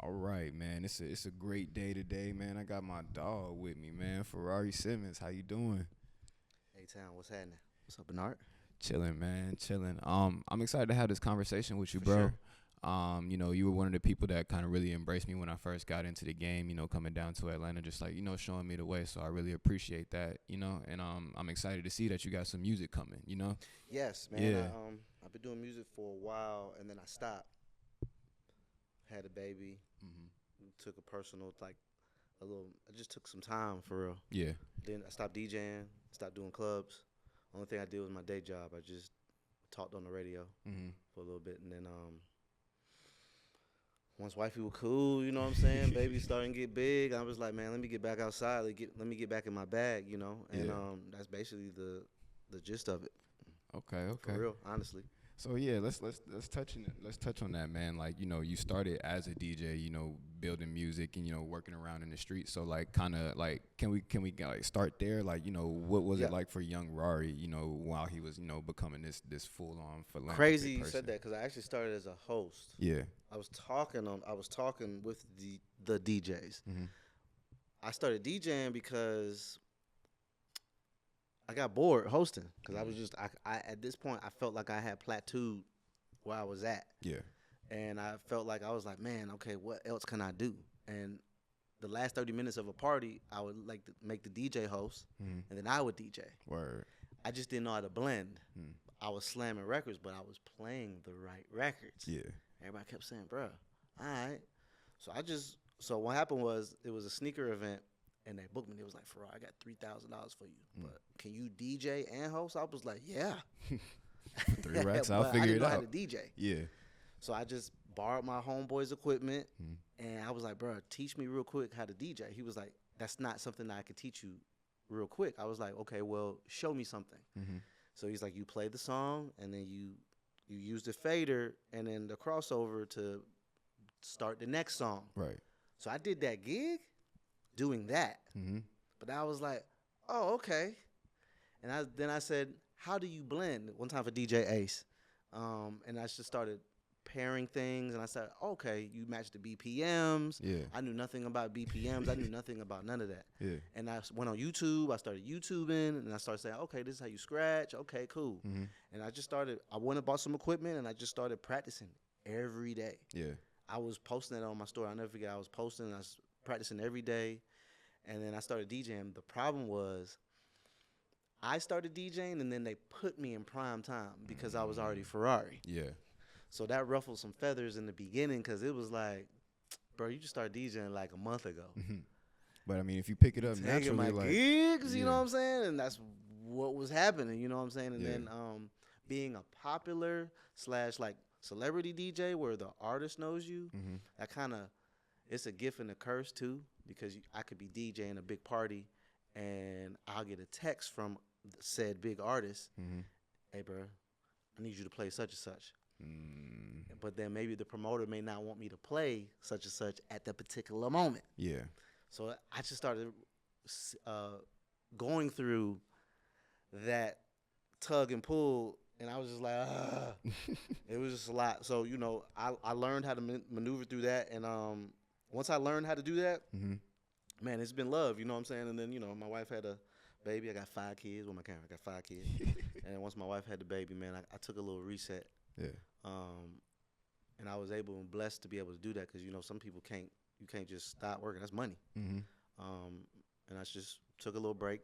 All right, man. It's a great day today, man. I got my dog with me, man. Ferrari Simmons. How you doing? Hey, Town, what's happening? What's up, Bernard? Chilling, man. Chilling. I'm excited to have this conversation with you, For bro. sure. You were one of the people that kind of really embraced me when I first got into the game, coming down to Atlanta, just like, showing me the way. So I really appreciate that. And I'm excited to see that you got some music coming. Yes, man. Yeah. I've been doing music for a while, and then I stopped. Had a baby. Hmm. Took a personal, like, a little. I just took some time for real. Yeah. Then I stopped DJing. Stopped doing clubs. Only thing I did was my day job. I just talked on the radio Hmm. for a little bit, and then once wifey was cool, you know what I'm saying? Baby starting to get big. I was like, man, let me get back outside. Let me get back in my bag. And Yeah. that's basically the gist of it. Okay. For Okay. real, honestly. So yeah, let's touch on that, man. Like, you started as a DJ, building music and working around in the streets. So like, kind of like, can we like start there? Like, what was Yeah. it like for young Rari, while he was, becoming this full on philanthropic Crazy you person? said that because I actually started as a host. Yeah. I was talking with the DJs. Mm-hmm. I started DJing because I got bored hosting because I was just I at this point I felt like I had plateaued where I was at, Yeah. and I felt like I was like, man, okay, what else can I do? And the last 30 minutes of a party, I would like to make the DJ host, Mm-hmm. and then I would DJ. Word. I just didn't know how to blend. Mm. I was slamming records, but I was playing the right records. Yeah. Everybody kept saying, "Bruh, all right." So what happened was it was a sneaker event, and they booked me. They was like, "Ferrari, I got $3,000 for you, but can you DJ and host?" I was like, "Yeah." 3 racks, I'll But figure I didn't it know how out. to DJ, Yeah. so I just borrowed my homeboy's equipment, Mm. and I was like, "Bruh, teach me real quick how to DJ." He was like, "That's not something that I could teach you real quick." I was like, "Okay, well, show me something." Mm-hmm. So he's like, "You play the song, and then you use the fader and then the crossover to start the next song." Right. So I did that gig doing that. Mm-hmm. But I was like, "Oh, okay." And then I said, "How do you blend?" One time for DJ Ace. And I just started pairing things, and I said, "Okay, you match the BPMs." Yeah. I knew nothing about BPMs. I knew nothing about none of that. Yeah. And I went on YouTube. I started YouTubing, and I started saying, "Okay, this is how you scratch. Okay, cool." Mm-hmm. And I went and bought some equipment, and I just started practicing every day. Yeah. I was posting it on my story. I'll never forget. I was posting, and I was practicing every day. And then I started DJing. The problem was I started DJing, and then they put me in prime time because I was already Ferrari. Yeah. So that ruffled some feathers in the beginning because it was like, bro, you just started DJing like a month ago. Mm-hmm. But I mean, if you pick it up Taking naturally, my like, gigs, you yeah. know what I'm saying? And that's what was happening, you know what I'm saying? And Yeah. then being a popular / like celebrity DJ where the artist knows you, Mm-hmm. that kind of, it's a gift and a curse too because I could be DJing a big party and I'll get a text from said big artist, Mm-hmm. "Hey, bro, I need you to play such and such." Mm. But then maybe the promoter may not want me to play such and such at the particular moment. Yeah. So I just started going through that tug and pull, and I was just like, ah. It was just a lot. So, I learned how to maneuver through that. And once I learned how to do that, Mm-hmm. man, it's been love, you know what I'm saying? And then, my wife had a baby. I got 5 kids. With my camera, I got 5 kids. And once my wife had the baby, man, I took a little reset. Yeah. And I was able and blessed to be able to do that because, some people you can't just stop working. That's money. Mm-hmm. And I just took a little break.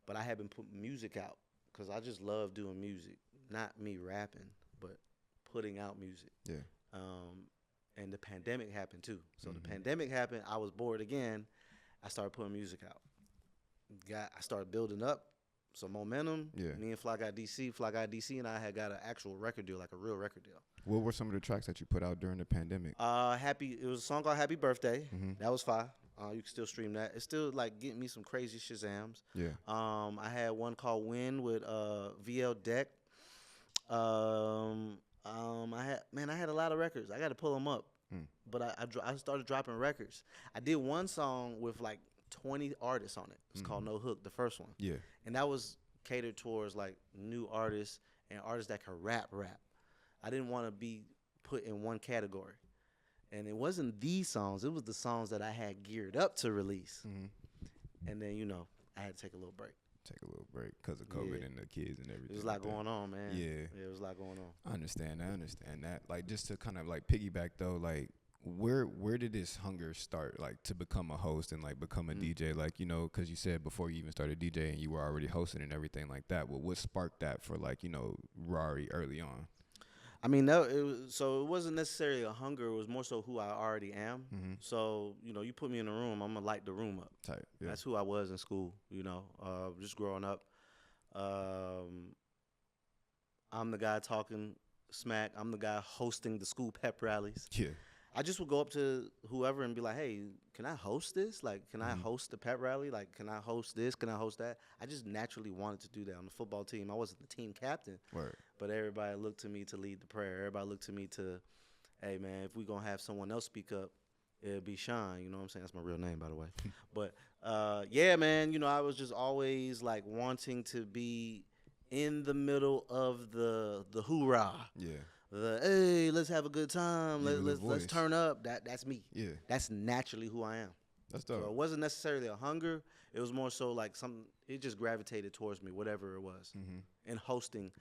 But I have been putting music out because I just love doing music. Not me rapping, but putting out music. Yeah. And the pandemic happened too. So Mm-hmm. the pandemic happened. I was bored again. I started putting music out. I started building up some momentum. Yeah. Me and Fly Guy DC and I had got an actual record deal, like a real record deal. What were some of the tracks that you put out during the pandemic? It was a song called Happy Birthday. Mm-hmm. That was fire. You can still stream that. It's still like getting me some crazy Shazams. Yeah. I had one called Win with VL Deck. I had a lot of records. I got to pull them up. But I started dropping records. I did one song with like 20 artists on it. It's called No Hook, the first one. Yeah. And that was catered towards like new artists and artists that can rap. I didn't want to be put in one category. And it wasn't these songs. It was the songs that I had geared up to release. And then, I had to take a little break. Take a little break because of COVID and the kids and everything. There was a lot going on, man. Yeah. There was a lot going on. I understand that. Like, just to kind of like piggyback though, like where did this hunger start, like to become a host and like become a DJ? Like, because you said before you even started DJing, you were already hosting and everything like that. Well, what sparked that for like, Rari early on? I mean, it wasn't necessarily a hunger. It was more so who I already am. So, you put me in a room, I'm going to light the room up. Type, yeah. That's who I was in school, just growing up. I'm the guy talking smack. I'm the guy hosting the school pep rallies. Yeah. I just would go up to whoever and be like, hey, can I host this? Like, can I host the pep rally? Like, can I host this? Can I host that? I just naturally wanted to do that on the football team. I wasn't the team captain. Word. But everybody looked to me to lead the prayer. Everybody looked to me to, hey, man, if we're going to have someone else speak up, it'll be Sean. You know what I'm saying? That's my real name, by the way. But, yeah, man, I was just always, like, wanting to be in the middle of the hoorah. Yeah. The, hey, let's have a good time. Let's turn up. That's me. Yeah. That's naturally who I am. That's dope. So it wasn't necessarily a hunger. It was more so like something. It just gravitated towards me, whatever it was. And hosting,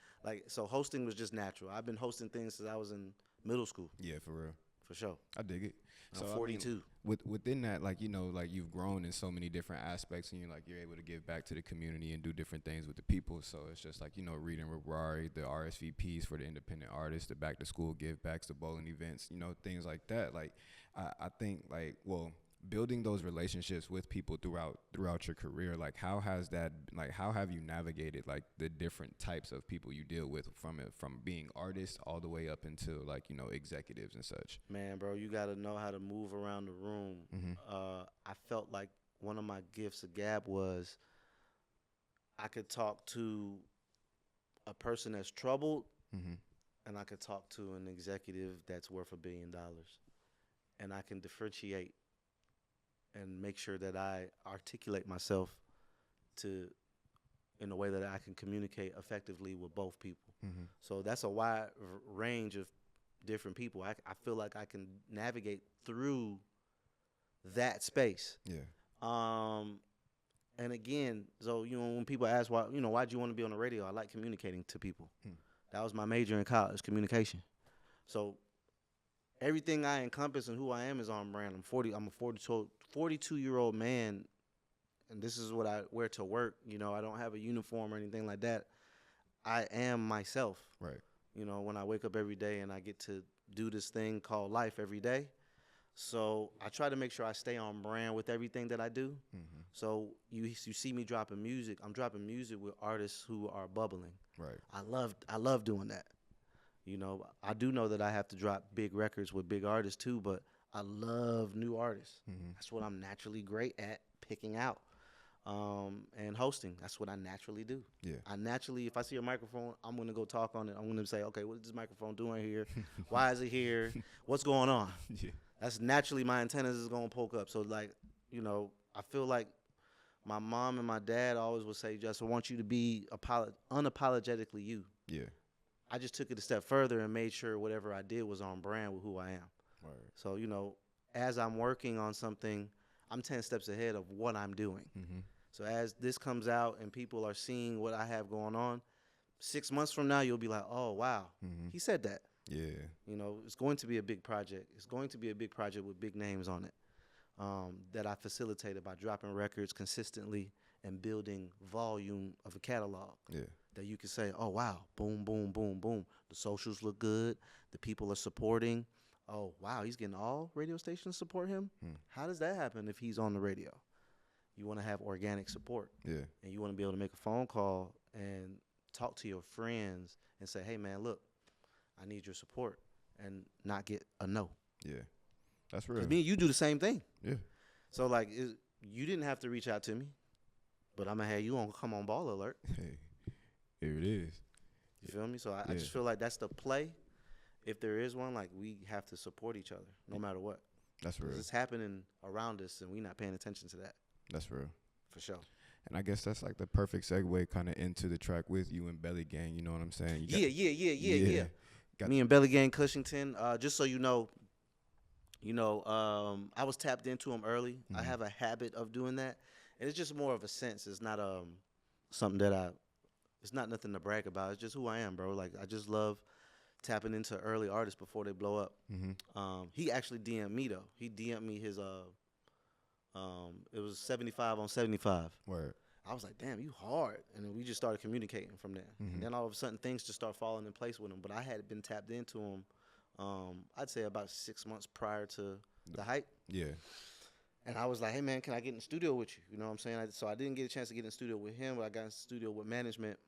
so hosting was just natural. I've been hosting things since I was in middle school. Yeah, for real. For sure. I dig it. I'm 42. Within that, like, like you've grown in so many different aspects, and you're able to give back to the community and do different things with the people. So it's just like, reading with Rari, the RSVPs for the independent artists, the back to school give backs, the bowling events, things like that. Like, I think like, well, building those relationships with people throughout your career, like how have you navigated like the different types of people you deal with from being artists all the way up into like, executives and such? Man, bro, you got to know how to move around the room. I felt like one of my gifts of gab was I could talk to a person that's troubled and I could talk to an executive that's worth $1 billion, and I can differentiate and make sure that I articulate myself in a way that I can communicate effectively with both people. So that's a wide range of different people. I feel like I can navigate through that space. Yeah. And again, so when people ask why'd you want to be on the radio, I like communicating to people. That was my major in college, communication. So everything I encompass and who I am is on brand. I'm a 42-year-old man, and this is what I wear to work. I don't have a uniform or anything like that. I am myself. Right. When I wake up every day and I get to do this thing called life every day. So I try to make sure I stay on brand with everything that I do. So you see me dropping music. I'm dropping music with artists who are bubbling. Right. I love doing that. I do know that I have to drop big records with big artists too, but I love new artists. That's what I'm naturally great at, picking out. And hosting, that's what I naturally do. Yeah. If I see a microphone, I'm going to go talk on it. I'm going to say, okay, what is this microphone doing here? Why is it here? What's going on? Yeah. That's naturally my antennas is going to poke up. So, like, I feel like my mom and my dad always would say, just I want you to be unapologetically you. Yeah. I just took it a step further and made sure whatever I did was on brand with who I am. Right. So, as I'm working on something, I'm 10 steps ahead of what I'm doing. So as this comes out and people are seeing what I have going on, 6 months from now, you'll be like, oh, wow, he said that. Yeah. It's going to be a big project. It's going to be a big project with big names on it that I facilitated by dropping records consistently and building volume of a catalog. Yeah. That you can say, oh, wow, boom, boom, boom, boom. The socials look good. The people are supporting. Oh, wow, he's getting all radio stations support him? How does that happen if he's on the radio? You want to have organic support. Yeah. And you want to be able to make a phone call and talk to your friends and say, hey, man, look, I need your support, and not get a no. Yeah. That's real. Because me and you do the same thing. Yeah. So, like, you didn't have to reach out to me, but I'm going to have you on Come On Ball Alert. Hey, here it is. You feel me? So I just feel like that's the play. If there is one, like, we have to support each other no matter what. That's real. It's happening around us, and we're not paying attention to that. That's real. For sure. And I guess that's like the perfect segue kind of into the track with you and BellyGang. You know what I'm saying? Yeah. Me and BellyGang Kushington. Just so you know, I was tapped into them early. I Mhm. have a habit of doing that, and it's just more of a sense. It's not something that it's not nothing to brag about. It's just who I am, bro. Like I just love tapping into early artists before they blow up. Mhm. He actually DM'd me though. He DM'd me his it was 75 on 75. Word. I was like, damn, you hard. And then we just started communicating from there. Mhm. And then all of a sudden things just start falling in place with him. But I had been tapped into him, I'd say about 6 months prior to the hype. Yeah. And I was like, hey, man, can I get in the studio with you? You know what I'm saying? So I didn't get a chance to get in the studio with him, but I got in the studio with management.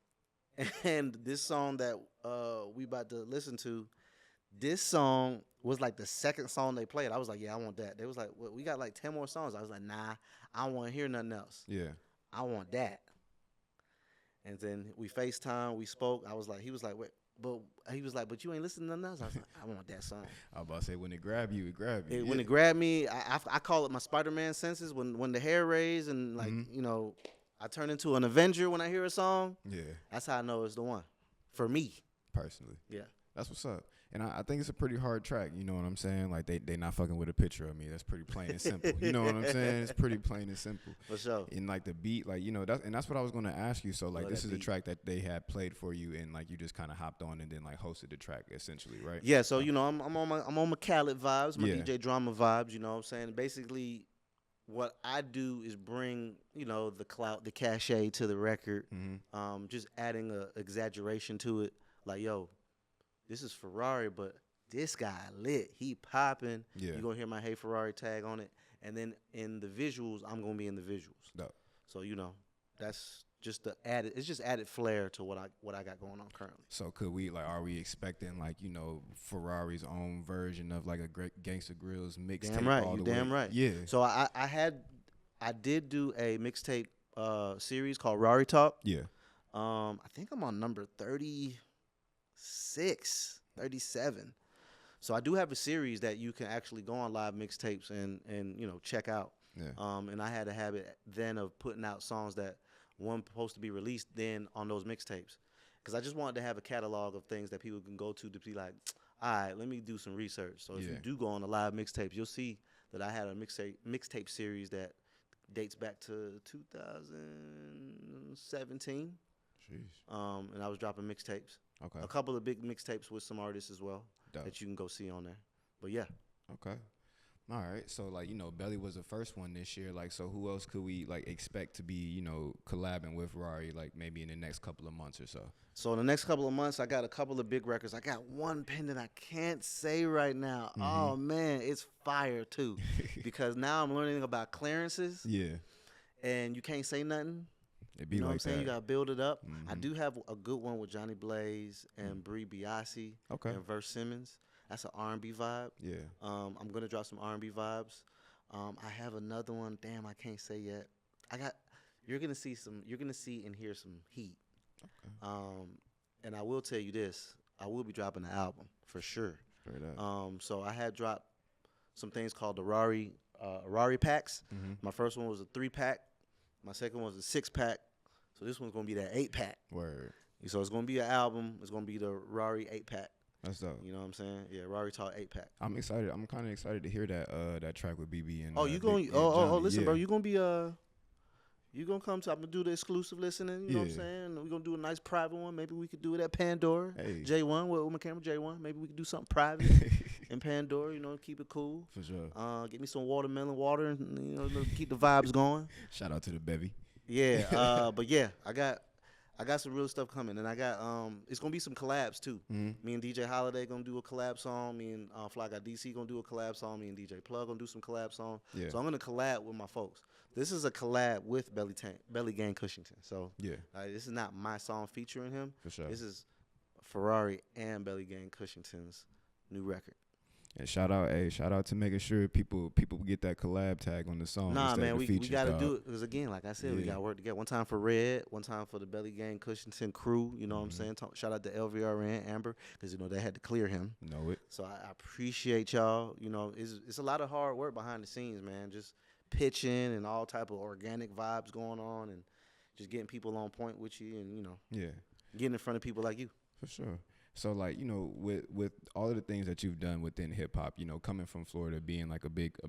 And this song that we about to listen to, this song was like the second song they played. I was like, yeah, I want that. They was like, well, we got like 10 more songs. I was like, nah, I don't want to hear nothing else. Yeah. I want that. And then we FaceTime, we spoke. He was like, wait, but you ain't listening to nothing else. I was like, I want that song. I was about to say, when it grab you, it grab you. When it grabbed me, I call it my Spider-Man senses. When the hair raised and like, I turn into an Avenger when I hear a song. Yeah. That's how I know it's the one. For me. Personally. Yeah. That's what's up. And I think it's a pretty hard track. You know what I'm saying? Like they not fucking with a picture of me. That's pretty plain and simple. You know what I'm saying? It's pretty plain and simple. For sure. And like the beat, like that's what I was gonna ask you. So like this is a track that they had played for you, and like you just kind of hopped on and then like hosted the track essentially, right? Yeah. So I'm on my Khaled vibes, my Yeah. DJ drama vibes. You know what I'm saying? Basically, what I do is bring the clout, the cachet to the record. Mm-hmm. Just adding a exaggeration to it. Like, yo, this is Ferrari, but this guy lit. He popping. Yeah. You're going to hear my Hey Ferrari tag on it. And then in the visuals, I'm going to be in the visuals. Dope. So, that's just it's just added flair to what I got going on currently. So are we expecting like, Ferrari's own version of like a great Gangsta Grillz mixtape? Damn right. All You the damn way? right. Yeah. So I did do a mixtape series called Rari Talk. Yeah. I think I'm on number 36, 37. So I do have a series that you can actually go on live mixtapes and check out. Yeah. And I had a habit then of putting out songs that weren't supposed to be released then on those mixtapes, because I just wanted to have a catalog of things that people can go to be like, all right, let me do some research. So if you do go on the live mixtapes, you'll see that I had a mixtape series that dates back to 2017. Jeez. And I was dropping mixtapes. Okay. A couple of big mixtapes with some artists as well. Dope. That you can go see on there. But yeah. Okay. All right. So like, Belly was the first one this year. Like, so who else could we like expect to be, collabing with Rari like maybe in the next couple of months or so? So in the next couple of months, I got a couple of big records. I got one pending I can't say right now. Mm-hmm. Oh man, it's fire too. Because now I'm learning about clearances. Yeah. And you can't say nothing. It'd be you know like what I'm saying? that. You gotta build it up. Mm-hmm. I do have a good one with Johnny Blaze and Bree Biasi Okay. and Verse Simmons. That's an R&B vibe. Yeah. I'm gonna drop some R&B vibes. I have another one. Damn, I can't say yet. You're gonna see and hear some heat. Okay. And I will tell you this: I will be dropping an album for sure. Straight up. So I had dropped some things called the Rari packs. Mm-hmm. My first one was a 3-pack. My second one was a 6-pack. So this one's gonna be that 8-pack. Word. So it's gonna be an album. It's gonna be the Rari 8-pack. That's dope. You know what I'm saying? Yeah, Rari Talk 8-pack. I'm excited. I'm kind of excited to hear that track with BB and. You going? Listen, bro. You gonna be you gonna come to? I'm gonna do the exclusive listening. You know what I'm saying? We're gonna do a nice private one. Maybe we could do it at Pandora. Hey. J1 with my camera. J1. Maybe we could do something private in Pandora. Keep it cool. For sure. Get me some watermelon water and keep the vibes going. Shout out to the bevy. Yeah. But yeah, I got some real stuff coming, and I got it's gonna be some collabs too. Mm-hmm. Me and DJ Holiday gonna do a collab song. Me and Fly Guy DC gonna do a collab song. Me and DJ Plug gonna do some collab song. Yeah. So I'm gonna collab with my folks. This is a collab with BellyGang Kushington. So Yeah. this is not my song featuring him. For sure. This is Ferrari and BellyGang Kushington's new record. And shout out to making sure people get that collab tag on the song. Nah, instead man, of the we features, got to dog. do it because again, like I said, we got to work together. One time for Red, one time for the BellyGang Kushington crew. You know what I'm saying? Shout out to LVRN Amber because they had to clear him. Know it. So I appreciate y'all. It's a lot of hard work behind the scenes, man. Just pitching and all type of organic vibes going on, and just getting people on point with you, and Yeah. getting in front of people like you. For sure. So like, you know, with all of the things that you've done within hip hop, you know, coming from Florida, being like a big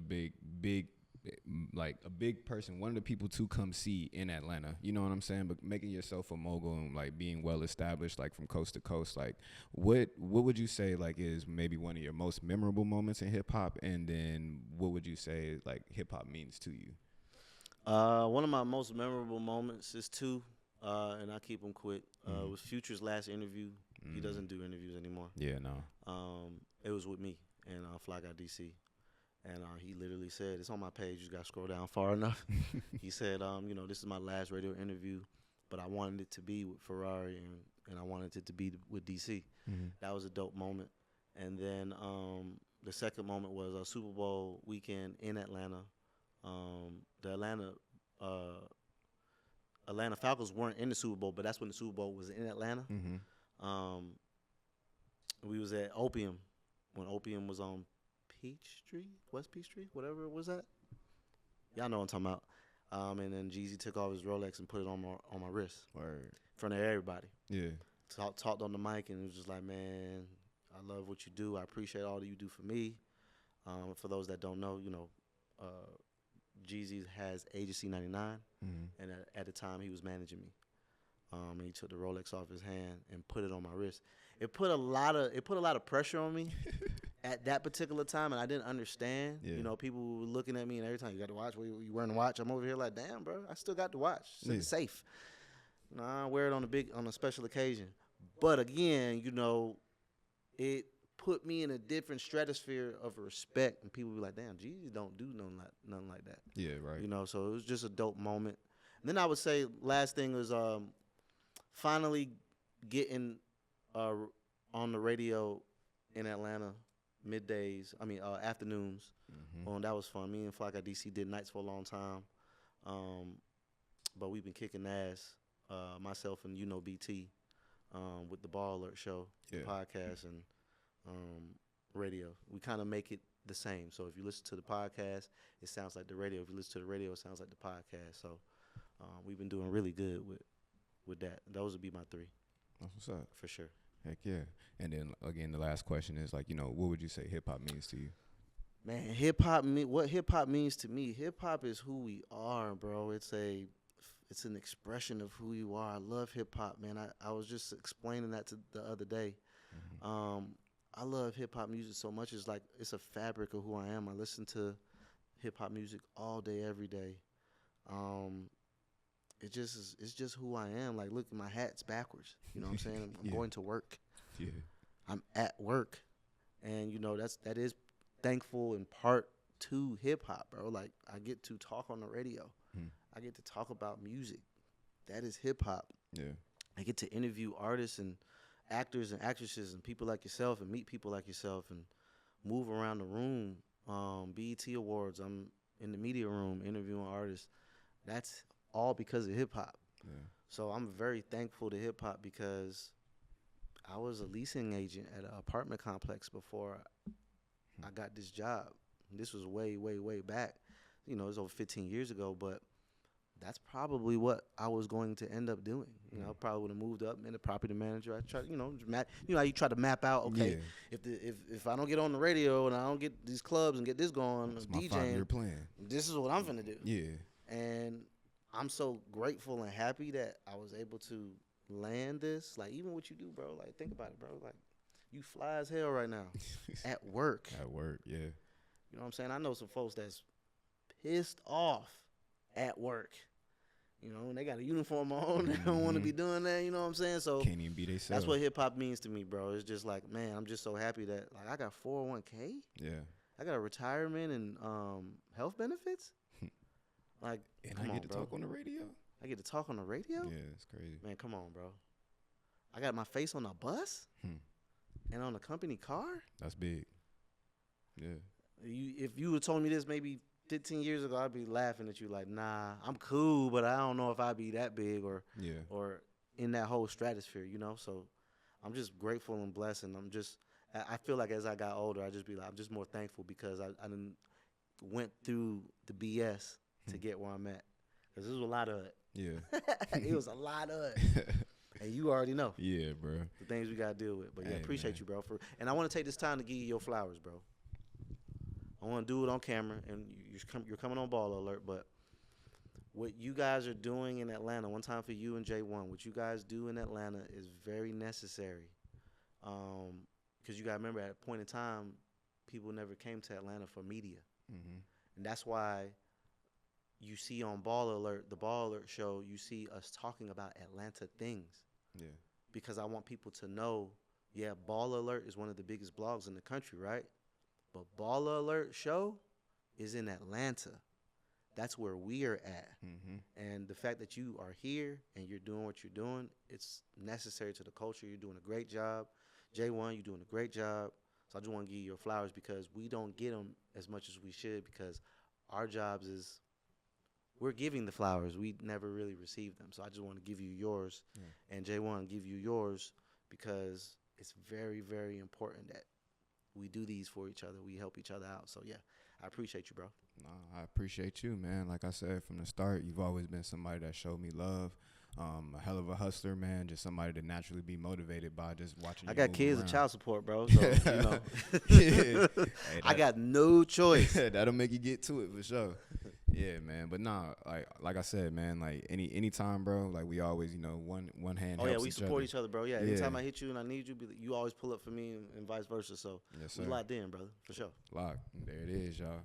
person, one of the people to come see in Atlanta, you know what I'm saying? But making yourself a mogul and like being well established, like from coast to coast, like what would you say like is maybe one of your most memorable moments in hip hop, and then what would you say like hip hop means to you? One of my most memorable moments is two, and I keep them quick. Was Future's last interview. He doesn't do interviews anymore. Yeah, no. It was with me and Fly Guy DC. And he literally said, it's on my page, you got to scroll down far enough. He said, you know, this is my last radio interview, but I wanted it to be with Ferrari and I wanted it to be with DC. That was a dope moment. And then the second moment was a Super Bowl weekend in Atlanta. The Atlanta Falcons weren't in the Super Bowl, but that's when the Super Bowl was in Atlanta. We was at Opium when Opium was on Peachtree, West Peachtree, whatever it was at. Y'all know what I'm talking about. And then Jeezy took off his Rolex and put it on my wrist. Word. In front of everybody. Yeah. Talked on the mic, and it was just like, man, I love what you do. I appreciate all that you do for me. For those that don't know, you know, Jeezy has Agency 99, and at the time he was managing me. And he took the Rolex off his hand and put it on my wrist. It put a lot of pressure on me at that particular time, and I didn't understand. Yeah. You know, people were looking at me, and every time you got the watch, you wearing the watch. I'm over here like, damn, bro, I still got the watch. It's safe. Nah, I wear it on a special occasion. But again, you know, it put me in a different stratosphere of respect, and people be like, damn, Jeezy don't do nothing like that. Yeah, right. You know, so it was just a dope moment. And then I would say last thing was finally getting on the radio in Atlanta afternoons. That was fun. Me and Fly Guy DC did nights for a long time. But we've been kicking ass, myself and BT, with the Ball Alert show, podcast, and radio. We kind of make it the same. So if you listen to the podcast, it sounds like the radio. If you listen to the radio, it sounds like the podcast. So we've been doing really good with that. Those would be my three. That's what's up. For sure. Heck yeah. And then again, the last question is like, you know, what would you say hip hop means to you? Man, what hip hop means to me, hip hop is who we are, bro. It's an expression of who you are. I love hip hop, man. I was just explaining that to the other day. I love hip hop music so much. It's a fabric of who I am. I listen to hip hop music all day, every day. It's just who I am. Like, look, my hat's backwards. You know what I'm saying? I'm going to work. Yeah. I'm at work. And, you know, that is thankful in part to hip hop, bro. Like, I get to talk on the radio. I get to talk about music. That is hip hop. Yeah. I get to interview artists and actors and actresses and people like yourself and meet people like yourself and move around the room. BET Awards, I'm in the media room interviewing artists. That's all because of hip hop. Yeah. So I'm very thankful to hip hop because I was a leasing agent at an apartment complex before I got this job. This was way, way, way back. You know, it was over 15 years ago, but that's probably what I was going to end up doing. You know, I probably would have moved up in the property manager. I tried, how you try to map out. Okay, if I don't get on the radio and I don't get these clubs and get this going, that's DJing, my 5-year plan. This is what I'm finna do. Yeah, and I'm so grateful and happy that I was able to land this. Like, even what you do, bro. Like, think about it, bro. Like, you fly as hell right now at work. At work, yeah. You know what I'm saying? I know some folks that's pissed off at work. You know, and they got a uniform on. They don't want to be doing that. You know what I'm saying? So can't even be themselves. That's what hip hop means to me, bro. It's just like, man, I'm just so happy that like I got 401k. Yeah. I got a retirement and health benefits. Like, and I get to talk on the radio. I get to talk on the radio. Yeah, it's crazy. Man, come on, bro. I got my face on a bus and on a company car. That's big. Yeah. If you would told me this maybe 15 years ago, I'd be laughing at you like, nah, I'm cool, but I don't know if I'd be that big or in that whole stratosphere, you know? So I'm just grateful and blessed, and I feel like as I got older, I'm just more thankful because I done went through the BS to get where I'm at. Because there was a lot of it. Yeah. It was a lot of it. And you already know. Yeah, bro. The things we got to deal with. But, yeah, Hey, appreciate man. you, bro. And I want to take this time to give you your flowers, bro. I want to do it on camera, and you're coming on Ball Alert, but what you guys are doing in Atlanta, one time for you and J1, what you guys do in Atlanta is very necessary. Because you got to remember, at a point in time, people never came to Atlanta for media. Mm-hmm. And that's why you see on Ball Alert, the Ball Alert show, you see us talking about Atlanta things. Yeah. Because I want people to know, yeah, Ball Alert is one of the biggest blogs in the country, right? But Ball Alert show is in Atlanta. That's where we are at. Mm-hmm. And the fact that you are here and you're doing what you're doing, it's necessary to the culture. You're doing a great job. J1, you're doing a great job. So I just want to give you your flowers because we don't get them as much as we should because our jobs is we're giving the flowers. We never really receive them. So I just want to give you yours, and J1 give you yours because it's very, very important that we do these for each other. We help each other out. So, yeah, I appreciate you, bro. No, I appreciate you, man. Like I said from the start, you've always been somebody that showed me love. A hell of a hustler, man. Just somebody to naturally be motivated by just watching. I you got move kids around. and child support, bro. So, you know, Hey, I got no choice. That'll make you get to it for sure. Yeah, man. But nah, like I said, man, like anytime, bro. Like we always, one hand. Oh helps yeah, we support each other, bro. Yeah, Yeah. anytime I hit you and I need you, you always pull up for me and vice versa. So Yes, we sir. locked in, brother, for sure. Lock. There it is, y'all.